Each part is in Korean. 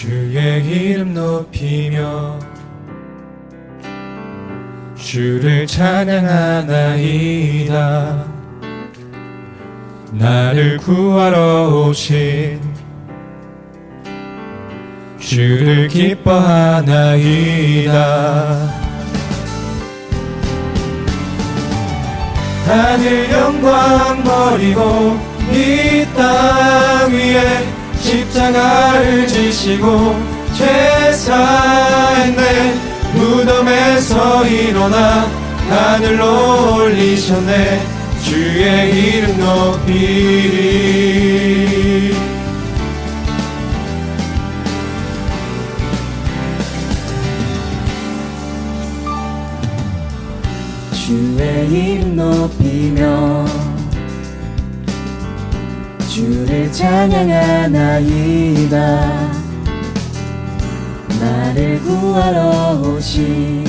주의 이름 높이며 주를 찬양하나이다. 나를 구하러 오신 주를 기뻐하나이다. 하늘 영광 버리고 이 땅 위에 십자가를 지시고 죄 사했네. 무덤에서 일어나 하늘로 올리셨네. 주의 이름 높이리. 주의 이름 높이며 주를 찬양하나이다. 나를 구하러 오신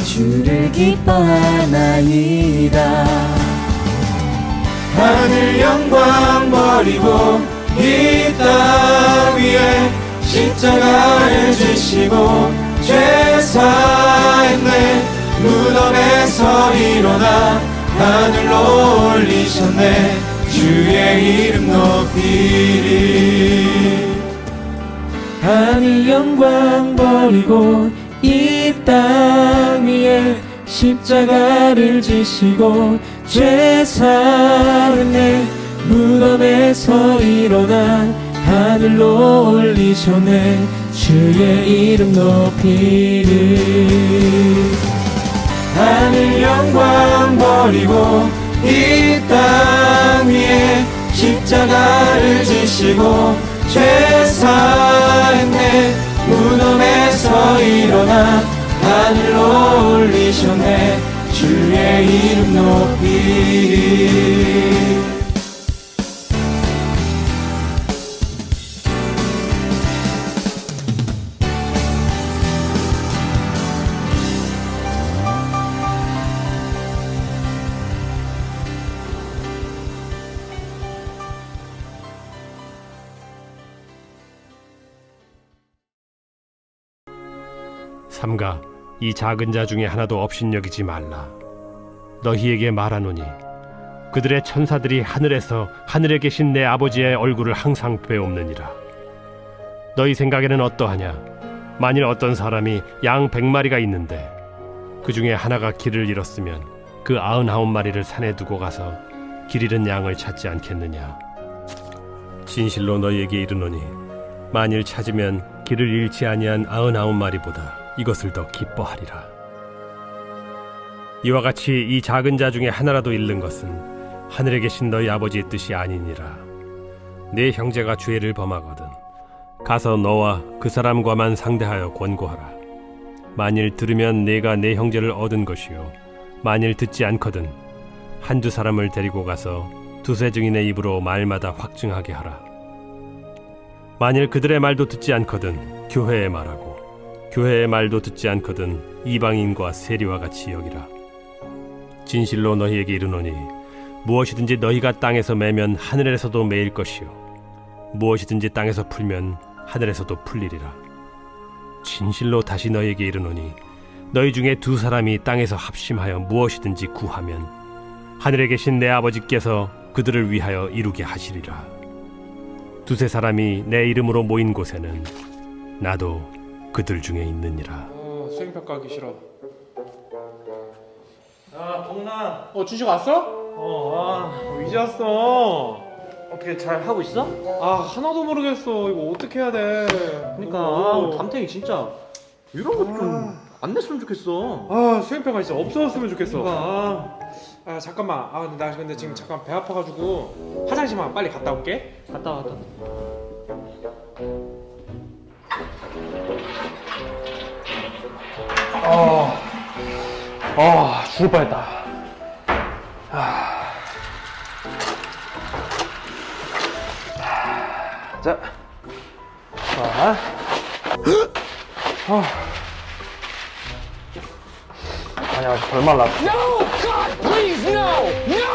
주를 기뻐하나이다. 하늘 영광 버리고 이 땅 위에 십자가를 지시고 죄 사했네. 무덤에서 일어나 하늘로 올리셨네. 주의 이름 높이리. 하늘 영광 버리고 이 땅 위에 십자가를 지시고 죄 사했네. 무덤에서 일어나 하늘로 올리셨네. 주의 이름 높이리. 하늘 영광 버리고 이 땅 위에 십자가를 지시고 죄 사했네. 무덤에서 일어나 하늘로 올리셨네. 주의 이름 높이리. 삼가 이 작은 자 중에 하나도 업신여기지 말라. 너희에게 말하노니 그들의 천사들이 하늘에서 하늘에 계신 내 아버지의 얼굴을 항상 뵈옵느니라. 너희 생각에는 어떠하냐? 만일 어떤 사람이 양 100마리가 있는데 그 중에 하나가 길을 잃었으면 그 99마리를 산에 두고 가서 길 잃은 양을 찾지 않겠느냐? 진실로 너희에게 이르노니 만일 찾으면 길을 잃지 아니한 99마리보다 이것을 더 기뻐하리라. 이와 같이 이 작은 자 중에 하나라도 잃는 것은 하늘에 계신 너희 아버지의 뜻이 아니니라. 네 형제가 죄를 범하거든 가서 너와 그 사람과만 상대하여 권고하라. 만일 들으면 네가 네 형제를 얻은 것이요 만일 듣지 않거든 한두 사람을 데리고 가서 두세 증인의 입으로 말마다 확증하게 하라. 만일 그들의 말도 듣지 않거든 교회에 말하고 교회의 말도 듣지 않거든 이방인과 세리와 같이 여기라. 진실로 너희에게 이르노니 무엇이든지 너희가 땅에서 매면 하늘에서도 매일 것이요 무엇이든지 땅에서 풀면 하늘에서도 풀리리라. 진실로 다시 너희에게 이르노니 너희 중에 두 사람이 땅에서 합심하여 무엇이든지 구하면 하늘에 계신 내 아버지께서 그들을 위하여 이루게 하시리라. 두세 사람이 내 이름으로 모인 곳에는 나도 그들 중에 있느니라. 수행평가 하기 싫어. 야, 동나. 준식 왔어? 이제 왔어. 어떻게 잘 하고 있어? 하나도 모르겠어. 이거 어떻게 해야 돼? 그러니까 담탱이 진짜 이런 거 좀 안 냈으면 좋겠어. 수행평가 진짜 없어졌으면 좋겠어. 그러니까 잠깐만. 근데 지금 잠깐 배 아파가지고 화장실만 빨리 갔다 올게. 갔다 왔다. 죽을 뻔했다. 자, 아니야, 아직 덜 말랐어. No! God, please, no! No!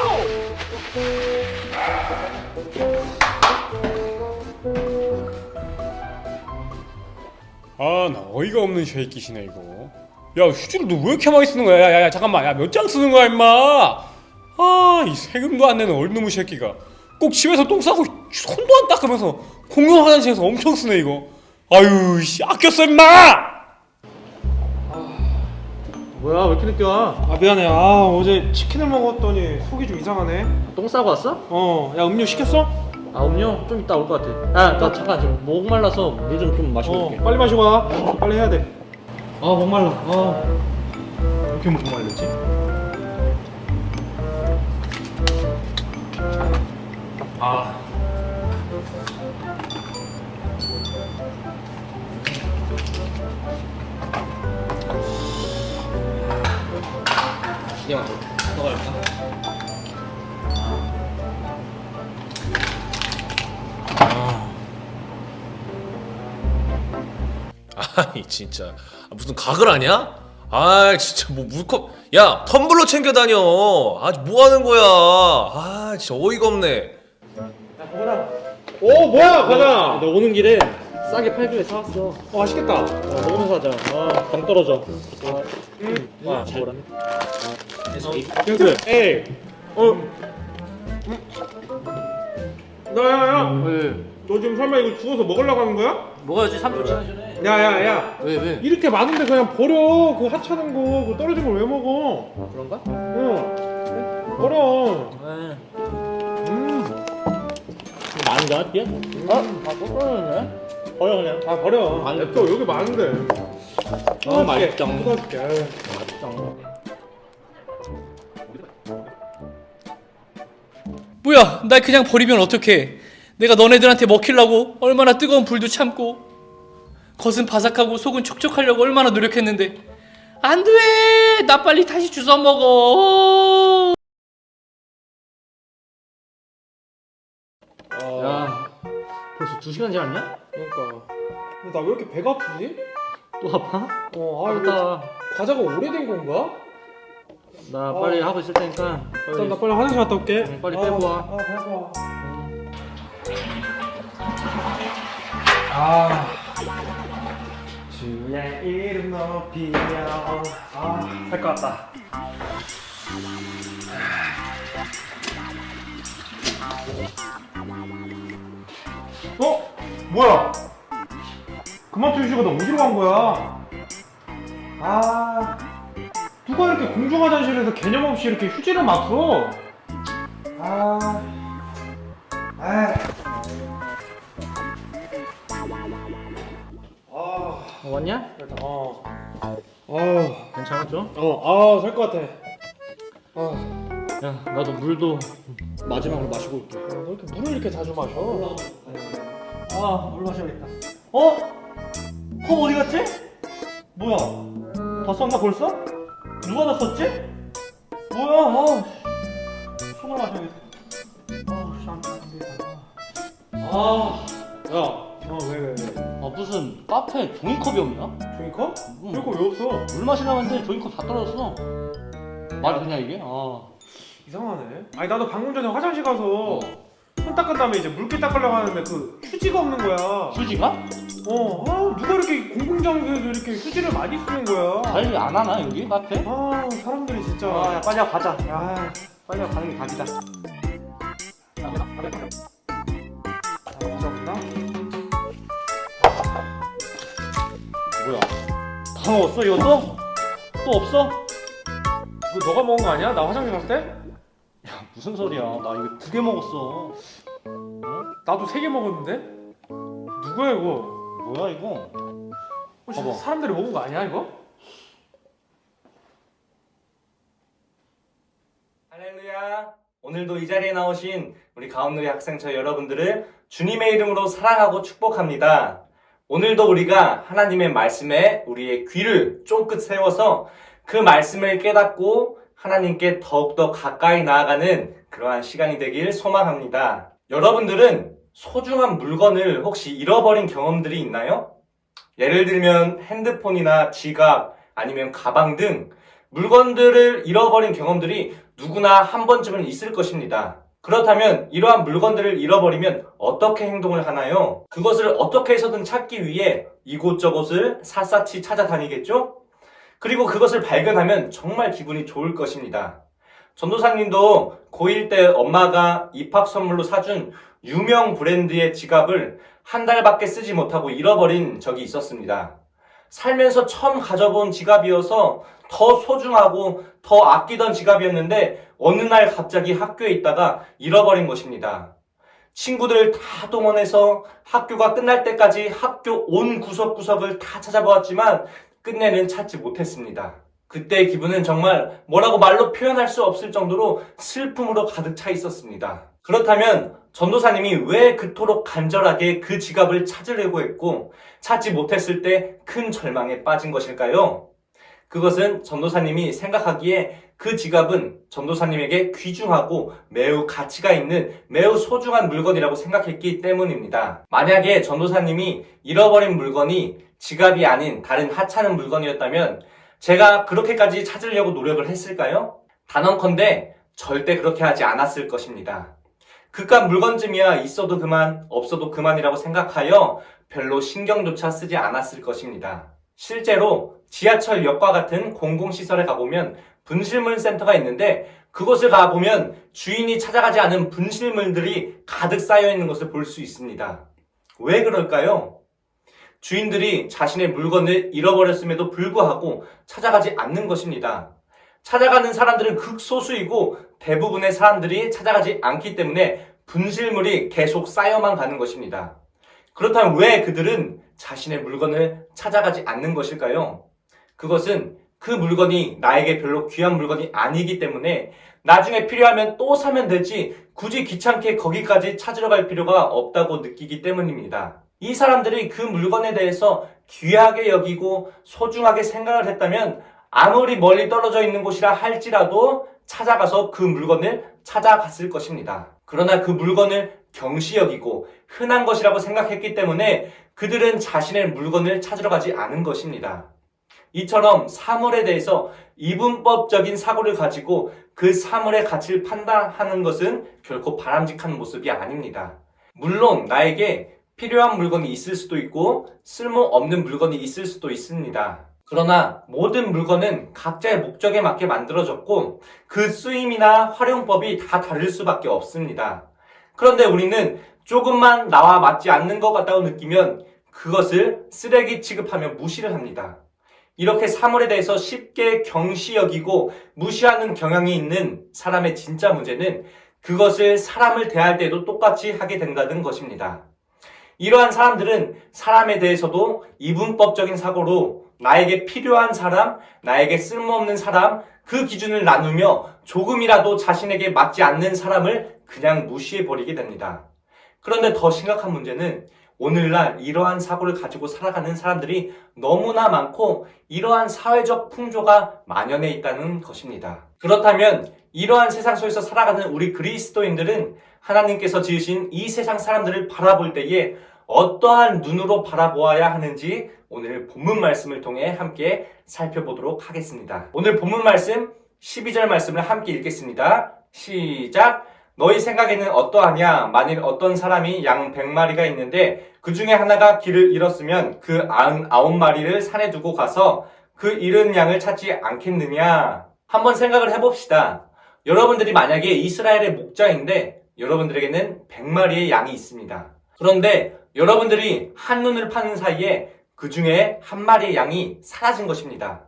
아, 나 어이가 없는 쉐이끼시네 이거. 야, 휴지를 너 왜 이렇게 많이 쓰는 거야? 야, 잠깐만. 야, 몇 장 쓰는 거야, 임마. 아, 이 세금도 안 내는 얼놈의 새끼가 꼭 집에서 똥 싸고 손도 안 닦으면서 공용 화장실에서 엄청 쓰네 이거. 아유, 씨, 아꼈어 임마. 뭐야 왜 이렇게 늦게 와? 아 미안해. 아 어제 치킨을 먹었더니 속이 좀 이상하네. 똥 싸고 왔어? 야 음료 시켰어? 아 음료 좀 이따 올 것 같아. 나 잠깐 지금 목 말라서 물 좀 마시고 올게. 빨리 마시고 와. 빨리 해야 돼. 목 말라. 왜 이렇게 목 말리지? 기대만 더 갈까? 아니 진짜 무슨 각을 하냐? 아 진짜 뭐 물컵 야 텀블러 챙겨 다녀. 아 뭐 하는 거야? 아 진짜 어이가 없네. 오 뭐야 과자. 너 오는 길에 싸게 팔길래 사왔어. 맛있겠다. 먹으면서 하자. 당 떨어져. 잘 먹어라. 에이. 야야야. 너 지금 설마 이거 주워서 먹으려고 하는 거야? 먹어야지 3초 지나기 전에. 야야야. 왜? 이렇게 많은데 그냥 버려. 그거 하찮은 거. 그거 떨어진 걸 왜 먹어? 그런가? 응. 버려. 네. 많은가? 뒤에? 또 떨어졌네? 버려 그냥. 아 버려. 안 냅둬 여기 많은데. 맛있다. 뜯어줄게. 뭐야, 날 그냥 버리면 어떡해. 내가 너네들한테 먹히려고 얼마나 뜨거운 불도 참고 겉은 바삭하고 속은 촉촉하려고 얼마나 노력했는데 안 돼! 나 빨리 다시 주워 먹어. 야 벌써 2시간 지났냐? 그러니까. 근데 나 왜 이렇게 배가 아프지? 또 아파? 아 이거 맞다. 과자가 오래된 건가? 나 빨리 하고 있을 테니까 일단 나 빨리 화장실 갔다 올게. 응, 빨리 빼고 와. 빼고 와. 주의 이름 높이며 살 것 같다. 뭐야? 그만 두시고 나 어디로 간 거야? 누가 이렇게 공중 화장실에서 개념 없이 이렇게 휴지를 막 써? 왔냐? 괜찮아 좀? 살 것 같아. 야 나도 물도 마지막으로 마시고 올게. 너 이렇게 물을 이렇게 자주 마셔? 물 마셔야겠다. 컵 어디 갔지? 뭐야? 다 썼나 벌써? 누가 다 썼지? 뭐야? 손을 마셔야겠다. 왜? 무슨 카페에 종이컵이 없나? 종이컵? 종이컵 왜 없어? 물 마시려고 했는데 종이컵 다 떨어졌어. 말이 되냐 이게? 이상하네. 아니 나도 방금 전에 화장실 가서 손 닦은 다음에 이제 물기 닦으려고 하는데 그 휴지가 없는 거야. 휴지가? 누가 이렇게 공공장소에서 이렇게 휴지를 많이 쓰는 거야? 관리 안 하나 여기 카페? 사람들이 진짜. 야 빨리 하고 가자. 빨리 가는 게 답이다. 없나? 뭐야? 다 먹었어 이것도? 또 없어? 이거 너가 먹은 거 아니야? 나 화장실 갔을 때? 무슨 소리야? 나 이거 2개 먹었어. 나도 3개 먹었는데? 누구야 이거? 뭐야 이거? 혹시 봐봐. 사람들이 먹은 거 아니야 이거? 할렐루야. 오늘도 이 자리에 나오신 우리 가온누리 학생처 여러분들을 주님의 이름으로 사랑하고 축복합니다. 오늘도 우리가 하나님의 말씀에 우리의 귀를 쫑긋 세워서 그 말씀을 깨닫고 하나님께 더욱더 가까이 나아가는 그러한 시간이 되길 소망합니다. 여러분들은 소중한 물건을 혹시 잃어버린 경험들이 있나요? 예를 들면 핸드폰이나 지갑 아니면 가방 등 물건들을 잃어버린 경험들이 누구나 한 번쯤은 있을 것입니다. 그렇다면 이러한 물건들을 잃어버리면 어떻게 행동을 하나요? 그것을 어떻게 해서든 찾기 위해 이곳저곳을 샅샅이 찾아다니겠죠? 그리고 그것을 발견하면 정말 기분이 좋을 것입니다. 전도사님도 고1 때 엄마가 입학 선물로 사준 유명 브랜드의 지갑을 한 달밖에 쓰지 못하고 잃어버린 적이 있었습니다. 살면서 처음 가져본 지갑이어서 더 소중하고 더 아끼던 지갑이었는데 어느 날 갑자기 학교에 있다가 잃어버린 것입니다. 친구들 다 동원해서 학교가 끝날 때까지 학교 온 구석구석을 다 찾아보았지만 끝내는 찾지 못했습니다. 그때의 기분은 정말 뭐라고 말로 표현할 수 없을 정도로 슬픔으로 가득 차 있었습니다. 그렇다면 전도사님이 왜 그토록 간절하게 그 지갑을 찾으려고 했고 찾지 못했을 때 큰 절망에 빠진 것일까요? 그것은 전도사님이 생각하기에 그 지갑은 전도사님에게 귀중하고 매우 가치가 있는 매우 소중한 물건이라고 생각했기 때문입니다. 만약에 전도사님이 잃어버린 물건이 지갑이 아닌 다른 하찮은 물건이었다면 제가 그렇게까지 찾으려고 노력을 했을까요? 단언컨대 절대 그렇게 하지 않았을 것입니다. 그깟 물건쯤이야 있어도 그만, 없어도 그만이라고 생각하여 별로 신경조차 쓰지 않았을 것입니다. 실제로 지하철역과 같은 공공시설에 가보면 분실물 센터가 있는데 그곳을 가보면 주인이 찾아가지 않은 분실물들이 가득 쌓여있는 것을 볼 수 있습니다. 왜 그럴까요? 주인들이 자신의 물건을 잃어버렸음에도 불구하고 찾아가지 않는 것입니다. 찾아가는 사람들은 극소수이고 대부분의 사람들이 찾아가지 않기 때문에 분실물이 계속 쌓여만 가는 것입니다. 그렇다면 왜 그들은 자신의 물건을 찾아가지 않는 것일까요? 그것은 그 물건이 나에게 별로 귀한 물건이 아니기 때문에 나중에 필요하면 또 사면 되지 굳이 귀찮게 거기까지 찾으러 갈 필요가 없다고 느끼기 때문입니다. 이 사람들이 그 물건에 대해서 귀하게 여기고 소중하게 생각을 했다면 아무리 멀리 떨어져 있는 곳이라 할지라도 찾아가서 그 물건을 찾아갔을 것입니다. 그러나 그 물건을 경시 여기고 흔한 것이라고 생각했기 때문에 그들은 자신의 물건을 찾으러 가지 않은 것입니다. 이처럼 사물에 대해서 이분법적인 사고를 가지고 그 사물의 가치를 판단하는 것은 결코 바람직한 모습이 아닙니다. 물론 나에게 필요한 물건이 있을 수도 있고 쓸모없는 물건이 있을 수도 있습니다. 그러나 모든 물건은 각자의 목적에 맞게 만들어졌고 그 쓰임이나 활용법이 다 다를 수밖에 없습니다. 그런데 우리는 조금만 나와 맞지 않는 것 같다고 느끼면 그것을 쓰레기 취급하며 무시를 합니다. 이렇게 사물에 대해서 쉽게 경시 여기고 무시하는 경향이 있는 사람의 진짜 문제는 그것을 사람을 대할 때도 똑같이 하게 된다는 것입니다. 이러한 사람들은 사람에 대해서도 이분법적인 사고로 나에게 필요한 사람, 나에게 쓸모없는 사람, 그 기준을 나누며 조금이라도 자신에게 맞지 않는 사람을 그냥 무시해버리게 됩니다. 그런데 더 심각한 문제는 오늘날 이러한 사고를 가지고 살아가는 사람들이 너무나 많고 이러한 사회적 풍조가 만연해 있다는 것입니다. 그렇다면 이러한 세상 속에서 살아가는 우리 그리스도인들은 하나님께서 지으신 이 세상 사람들을 바라볼 때에 어떠한 눈으로 바라보아야 하는지 오늘 본문 말씀을 통해 함께 살펴보도록 하겠습니다. 오늘 본문 말씀 12절 말씀을 함께 읽겠습니다. 시작! 너희 생각에는 어떠하냐? 만일 어떤 사람이 양 100마리가 있는데 그 중에 하나가 길을 잃었으면 그 99마리를 산에 두고 가서 그 잃은 양을 찾지 않겠느냐? 한번 생각을 해봅시다. 여러분들이 만약에 이스라엘의 목자인데 여러분들에게는 100마리의 양이 있습니다. 그런데 여러분들이 한눈을 파는 사이에 그 중에 한 마리의 양이 사라진 것입니다.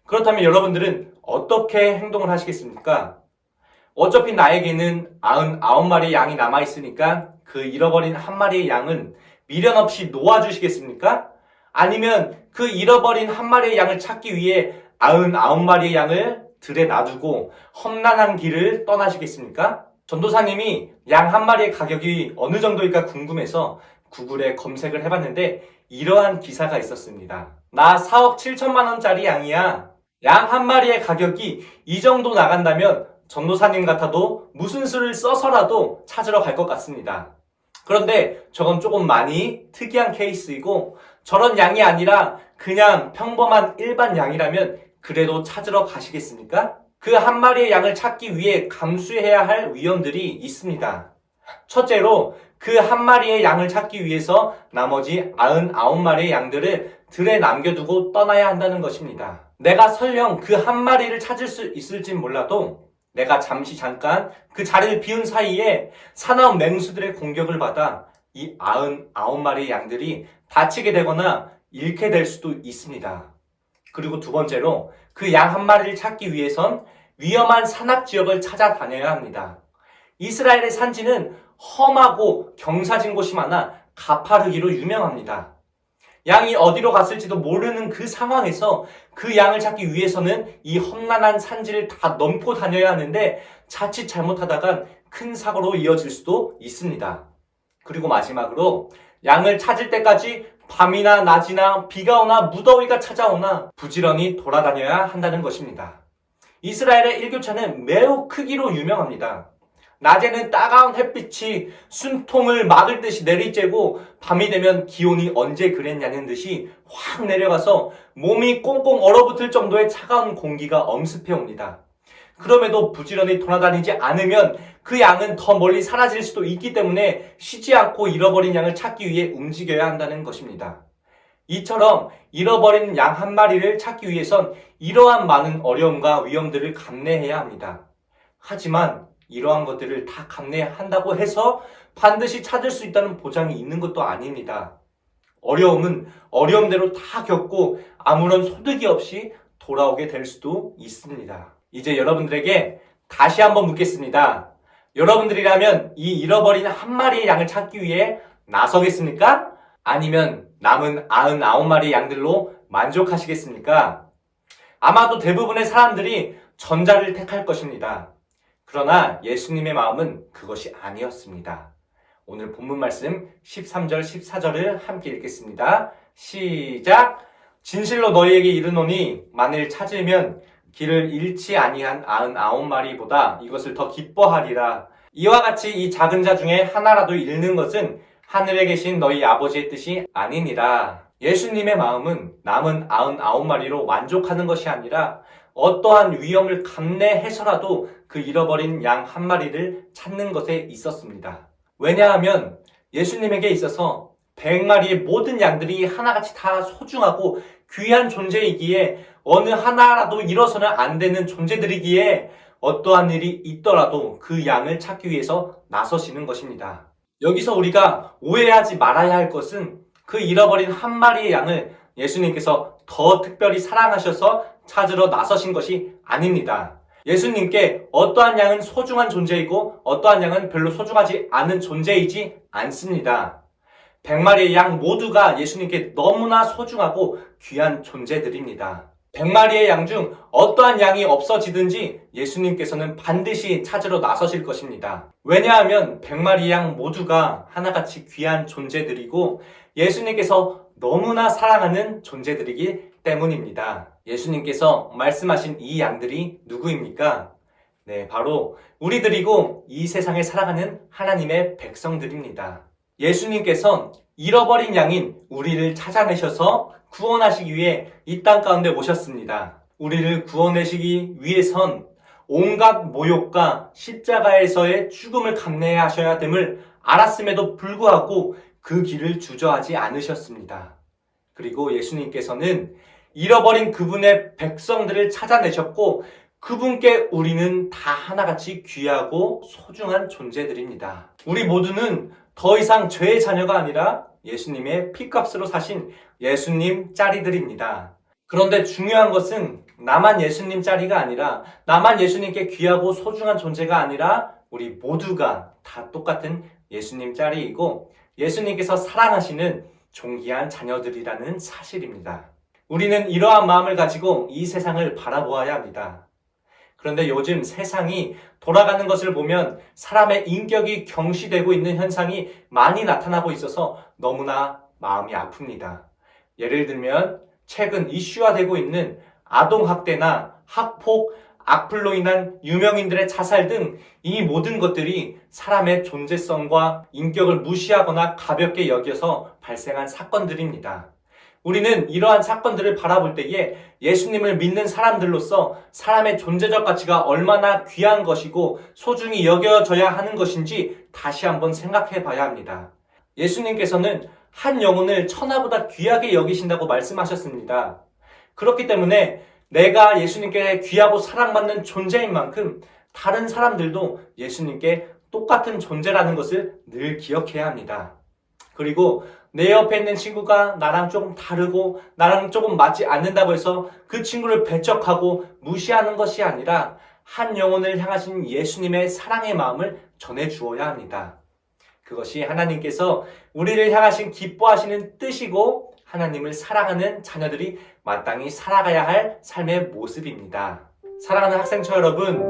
그렇다면 여러분들은 어떻게 행동을 하시겠습니까? 어차피 나에게는 99마리의 양이 남아있으니까 그 잃어버린 한 마리의 양은 미련 없이 놓아주시겠습니까? 아니면 그 잃어버린 한 마리의 양을 찾기 위해 99마리의 양을 들에 놔두고 험난한 길을 떠나시겠습니까? 전도사님이 양 한 마리의 가격이 어느 정도일까 궁금해서 구글에 검색을 해봤는데 이러한 기사가 있었습니다. 나 4억 7천만 원짜리 양이야. 양 한 마리의 가격이 이 정도 나간다면 전도사님 같아도 무슨 수를 써서라도 찾으러 갈 것 같습니다. 그런데 저건 조금 많이 특이한 케이스이고 저런 양이 아니라 그냥 평범한 일반 양이라면 그래도 찾으러 가시겠습니까? 그 한 마리의 양을 찾기 위해 감수해야 할 위험들이 있습니다. 첫째로 그 한 마리의 양을 찾기 위해서 나머지 99마리의 양들을 들에 남겨두고 떠나야 한다는 것입니다. 내가 설령 그 한 마리를 찾을 수 있을진 몰라도 내가 잠깐 그 자리를 비운 사이에 사나운 맹수들의 공격을 받아 이 99마리의 양들이 다치게 되거나 잃게 될 수도 있습니다. 그리고 두 번째로 그 양 한 마리를 찾기 위해선 위험한 산악 지역을 찾아다녀야 합니다. 이스라엘의 산지는 험하고 경사진 곳이 많아 가파르기로 유명합니다. 양이 어디로 갔을지도 모르는 그 상황에서 그 양을 찾기 위해서는 이 험난한 산지를 다 넘고 다녀야 하는데 자칫 잘못하다간 큰 사고로 이어질 수도 있습니다. 그리고 마지막으로 양을 찾을 때까지 밤이나 낮이나 비가 오나 무더위가 찾아오나 부지런히 돌아다녀야 한다는 것입니다. 이스라엘의 일교차는 매우 크기로 유명합니다. 낮에는 따가운 햇빛이 숨통을 막을 듯이 내리쬐고 밤이 되면 기온이 언제 그랬냐는 듯이 확 내려가서 몸이 꽁꽁 얼어붙을 정도의 차가운 공기가 엄습해 옵니다. 그럼에도 부지런히 돌아다니지 않으면 그 양은 더 멀리 사라질 수도 있기 때문에 쉬지 않고 잃어버린 양을 찾기 위해 움직여야 한다는 것입니다. 이처럼 잃어버린 양 한 마리를 찾기 위해선 이러한 많은 어려움과 위험들을 감내해야 합니다. 하지만 이러한 것들을 다 감내한다고 해서 반드시 찾을 수 있다는 보장이 있는 것도 아닙니다. 어려움은 어려움대로 다 겪고 아무런 소득이 없이 돌아오게 될 수도 있습니다. 이제 여러분들에게 다시 한번 묻겠습니다. 여러분들이라면 이 잃어버린 한 마리의 양을 찾기 위해 나서겠습니까? 아니면 남은 99마리의 양들로 만족하시겠습니까? 아마도 대부분의 사람들이 전자를 택할 것입니다. 그러나 예수님의 마음은 그것이 아니었습니다. 오늘 본문 말씀 13절 14절을 함께 읽겠습니다. 시작! 진실로 너희에게 이르노니 만일 찾으면 길을 잃지 아니한 99마리보다 이것을 더 기뻐하리라. 이와 같이 이 작은 자 중에 하나라도 잃는 것은 하늘에 계신 너희 아버지의 뜻이 아니니라. 예수님의 마음은 남은 99마리로 만족하는 것이 아니라 어떠한 위험을 감내해서라도 그 잃어버린 양 한 마리를 찾는 것에 있었습니다. 왜냐하면 예수님에게 있어서 100마리의 모든 양들이 하나같이 다 소중하고 귀한 존재이기에 어느 하나라도 잃어서는 안 되는 존재들이기에 어떠한 일이 있더라도 그 양을 찾기 위해서 나서시는 것입니다. 여기서 우리가 오해하지 말아야 할 것은 그 잃어버린 한 마리의 양을 예수님께서 더 특별히 사랑하셔서 찾으러 나서신 것이 아닙니다. 예수님께 어떠한 양은 소중한 존재이고 어떠한 양은 별로 소중하지 않은 존재이지 않습니다. 100마리의 양 모두가 예수님께 너무나 소중하고 귀한 존재들입니다. 100마리의 양 중 어떠한 양이 없어지든지 예수님께서는 반드시 찾으러 나서실 것입니다. 왜냐하면 100마리의 양 모두가 하나같이 귀한 존재들이고 예수님께서 너무나 사랑하는 존재들이기 때문입니다. 예수님께서 말씀하신 이 양들이 누구입니까? 네, 바로 우리들이고 이 세상에 살아가는 하나님의 백성들입니다. 예수님께서 잃어버린 양인 우리를 찾아내셔서 구원하시기 위해 이 땅 가운데 오셨습니다. 우리를 구원하시기 위해선 온갖 모욕과 십자가에서의 죽음을 감내해야 하셔야 됨을 알았음에도 불구하고 그 길을 주저하지 않으셨습니다. 그리고 예수님께서는 잃어버린 그분의 백성들을 찾아내셨고 그분께 우리는 다 하나같이 귀하고 소중한 존재들입니다. 우리 모두는 더 이상 죄의 자녀가 아니라 예수님의 피값으로 사신 예수님 짜리들입니다. 그런데 중요한 것은 나만 예수님 짜리가 아니라 나만 예수님께 귀하고 소중한 존재가 아니라 우리 모두가 다 똑같은 예수님 짜리이고 예수님께서 사랑하시는 존귀한 자녀들이라는 사실입니다. 우리는 이러한 마음을 가지고 이 세상을 바라보아야 합니다. 그런데 요즘 세상이 돌아가는 것을 보면 사람의 인격이 경시되고 있는 현상이 많이 나타나고 있어서 너무나 마음이 아픕니다. 예를 들면 최근 이슈화되고 있는 아동학대나 학폭, 악플로 인한 유명인들의 자살 등 이 모든 것들이 사람의 존재성과 인격을 무시하거나 가볍게 여겨서 발생한 사건들입니다. 우리는 이러한 사건들을 바라볼 때에 예수님을 믿는 사람들로서 사람의 존재적 가치가 얼마나 귀한 것이고 소중히 여겨져야 하는 것인지 다시 한번 생각해 봐야 합니다. 예수님께서는 한 영혼을 천하보다 귀하게 여기신다고 말씀하셨습니다. 그렇기 때문에 내가 예수님께 귀하고 사랑받는 존재인 만큼 다른 사람들도 예수님께 똑같은 존재라는 것을 늘 기억해야 합니다. 그리고 내 옆에 있는 친구가 나랑 조금 다르고 나랑 조금 맞지 않는다고 해서 그 친구를 배척하고 무시하는 것이 아니라 한 영혼을 향하신 예수님의 사랑의 마음을 전해주어야 합니다. 그것이 하나님께서 우리를 향하신 기뻐하시는 뜻이고 하나님을 사랑하는 자녀들이 마땅히 살아가야 할 삶의 모습입니다. 사랑하는 학생처 여러분,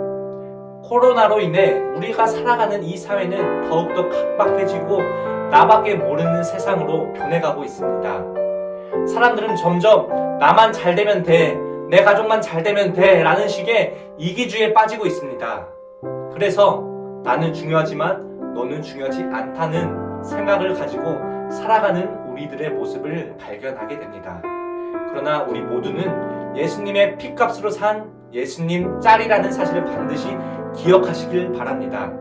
코로나로 인해 우리가 살아가는 이 사회는 더욱더 각박해지고 나밖에 모르는 세상으로 변해가고 있습니다. 사람들은 점점 나만 잘 되면 돼, 내 가족만 잘 되면 돼 라는 식의 이기주의에 빠지고 있습니다. 그래서 나는 중요하지만 너는 중요하지 않다는 생각을 가지고 살아가는 우리들의 모습을 발견하게 됩니다. 그러나 우리 모두는 예수님의 피값으로 산 예수님 짤이라는 사실을 반드시 기억하시길 바랍니다.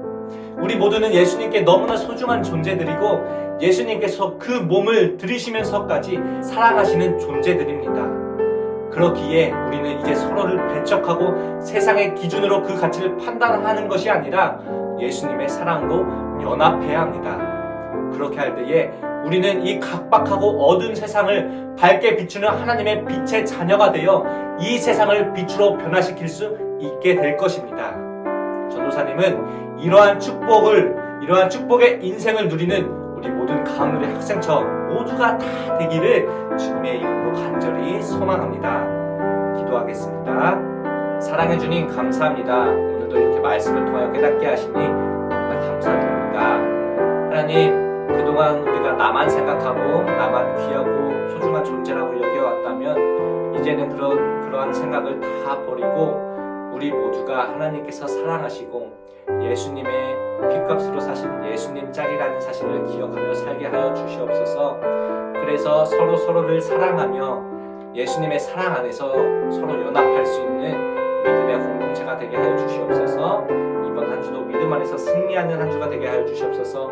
우리 모두는 예수님께 너무나 소중한 존재들이고 예수님께서 그 몸을 들이시면서까지 살아가시는 존재들입니다. 그렇기에 우리는 이제 서로를 배척하고 세상의 기준으로 그 가치를 판단하는 것이 아니라 예수님의 사랑으로 연합해야 합니다. 그렇게 할 때에 우리는 이 각박하고 어두운 세상을 밝게 비추는 하나님의 빛의 자녀가 되어 이 세상을 빛으로 변화시킬 수 있게 될 것입니다. 전도사님은 이러한 축복의 인생을 누리는 우리 모든 가운데 학생처 모두가 다 되기를 주님의 이름으로 간절히 소망합니다. 기도하겠습니다. 사랑해 주님 감사합니다. 오늘도 이렇게 말씀을 통하여 깨닫게 하시니 너무나 감사드립니다. 하나님, 그동안 우리가 나만 생각하고 나만 귀하고 소중한 존재라고 여겨왔다면 이제는 그러한 생각을 다 버리고 우리 모두가 하나님께서 사랑하시고 예수님의 핏값으로 사신 예수님 짤이라는 사실을 기억하며 살게 하여 주시옵소서. 그래서 서로를 사랑하며 예수님의 사랑 안에서 서로 연합할 수 있는 믿음의 공동체가 되게 하여 주시옵소서. 이번 한 주도 믿음 안에서 승리하는 한 주가 되게 하여 주시옵소서.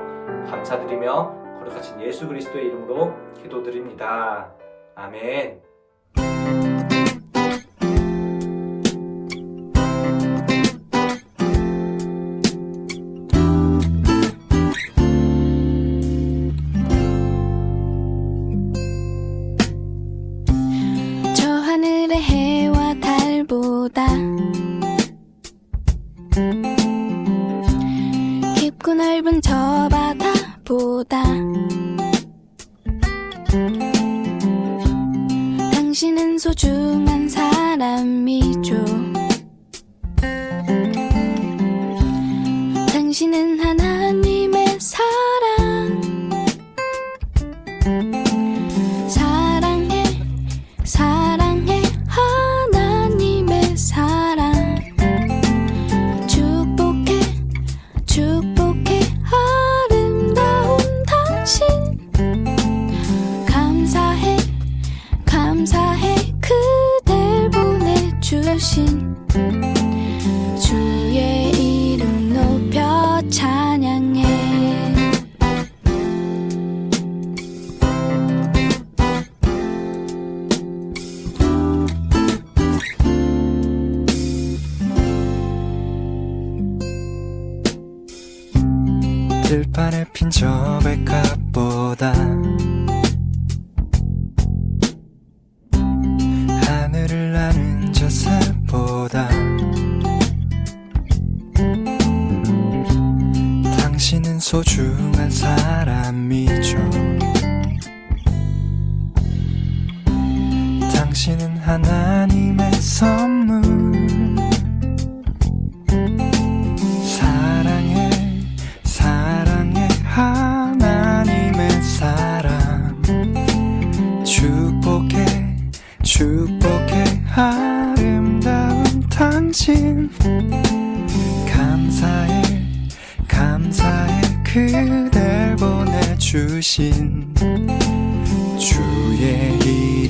감사드리며 거룩하신 예수 그리스도의 이름으로 기도드립니다. 아멘. 저 하늘의 해와 달보다 깊고 넓은 저 바다보다 당신은 소중한 사람이죠. 당신은 하나님의 사랑, 사랑해, 사랑해, 하나님의 사랑. 축복해, 축복해, 아름다운 당신. 감사해, 감사해, 그댈 보내주신 주의 이름 높여 찬양해. 들판에 핀 저 백합보다 하늘을 나는 저 새보다 당신은 소중한 사람이죠. 당신은 하나님의 선물. 사랑해, 사랑해, 하나님의 사랑. 축복해, 축복해, 아름다운 당신. 감사해, 감사해, 그댈 보내주신 주의 이름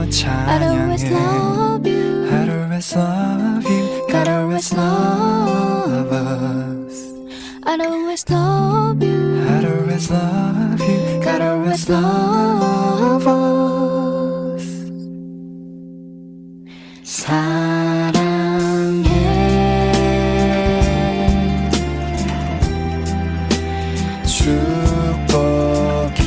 I'd always 찬양해 love you. I'd always love you God always love us I'd always love you. I'd always love you God always love us 사랑해 축복해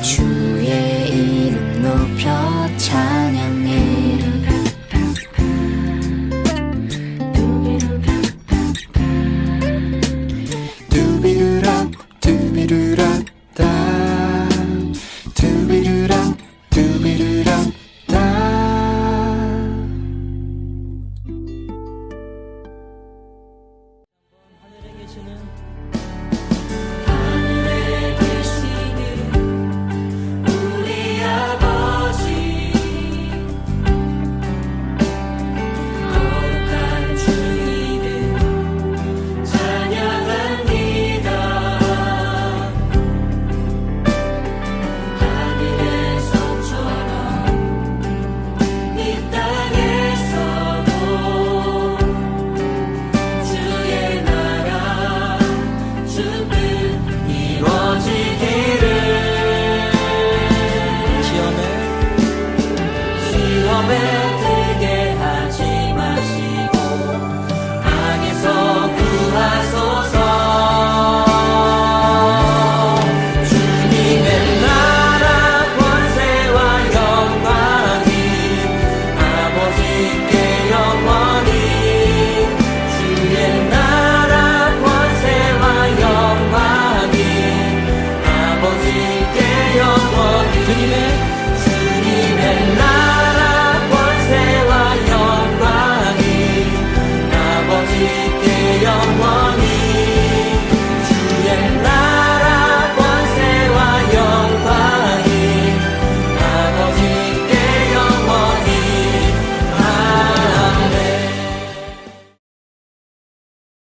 주의 이름 높여 찬양해 두비두랍 두비두랍 다 두비두랍 두비두랍 다 하늘에 계시는 우리 아버지 거룩한 주 이름 찬양합니다. 하늘에서처럼 이 땅에서도 주의 나라 주뜻 이루어지기를. 시험에 들게 하지 마시고 악에서 구하소서. 주님의 나라 권세와 영광이 아버지께 영원히. 주의 나라 권세와 영광이 아버지께 영원히. 주님의